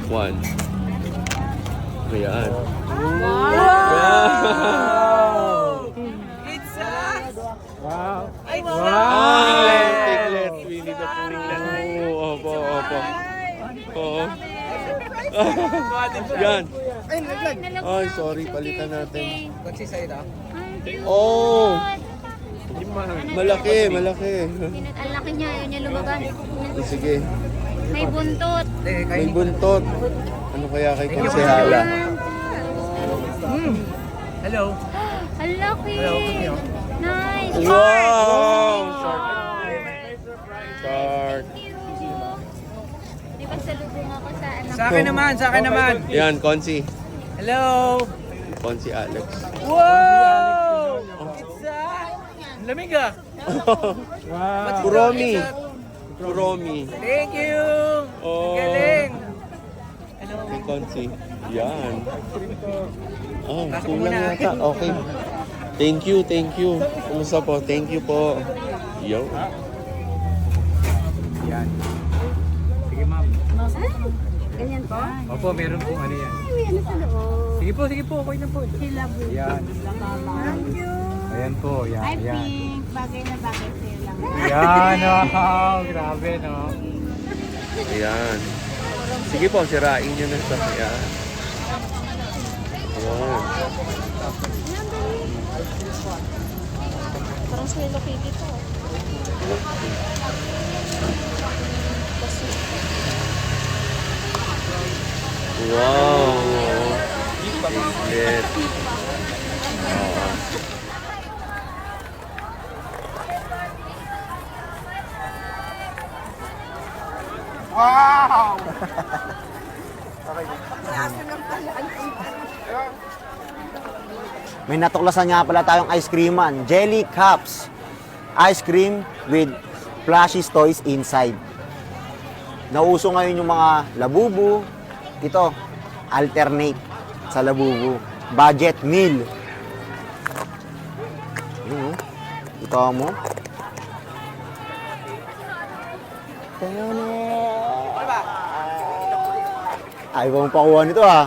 1. Ayan. Wow! Pizza! Wow! Ay, Ay, Piglet. Winnie the Pooh. Opo, opo. Oo. Yan. Ay, naglag. Ay, sorry. Palitan natin. Kotse sa'yo daw? Oh! Malaki, malaki. Ang laki niya, ayaw niya lumabas. Sige. May buntot. May buntot. Ano kaya kay Konsehala? Hello. Ang laki. Hello. Nice. Wow! Shark. Shark. Di ba salubong ako sa anak Sa akin naman, sa akin naman. Yan, Konsi. Hello. Konsi Alex. Wow! Pizza! Ang lamig ah. Wow! Kuromi. Kuromi. Thank you. Oh. Galing. Kay Konsi. Yan. Oh, Pasok kulang muna. yata. Okay. Thank you, thank you. Kumusta po? Thank you po. Yo. Yan. Sige, ma'am. Ganyan po? Opo, meron pong ano yan. Ay, ano sa loob? Sige po, okay na po. Sila po. Yan. Thank you. Ayan po, yan. Ay, Yan. pink. Bagay na bagay sa'yo lang. Yan, wow. Grabe, no? Ayan. Sige po, sirain nyo na sa ayan. Ayan. Parang sa Hello Kitty to. Wow. Piglet. Oo. Wow! May natuklasan nga pala tayong ice creaman, Jelly Cups. Ice cream with plushies toys inside. Nauso ngayon yung mga labubu. Ito, alternate sa labubu. Budget meal. Yun, oh. Ito mo. Ay, ba mong pakuha nito ha?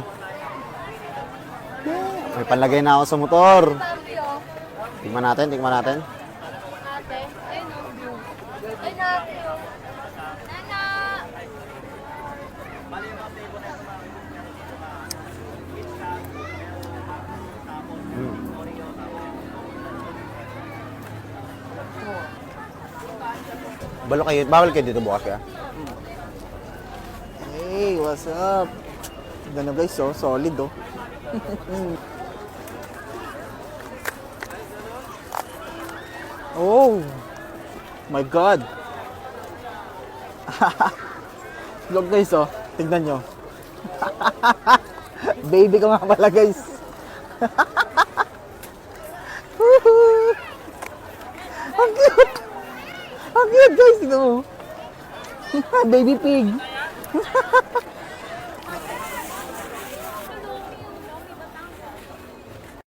May panlagay na ako sa motor. Tingnan natin, tingnan natin. Ate, ayun o. Ay, nate o. Nana! Bawal kayo dito bukas kaya? Hey, what's up? Ganda guys, oh, solid oh. Oh my God. Look guys, oh. Tignan nyo. Baby ka nga pala guys. Ang cute. Ang cute guys, tignan mo. Baby pig.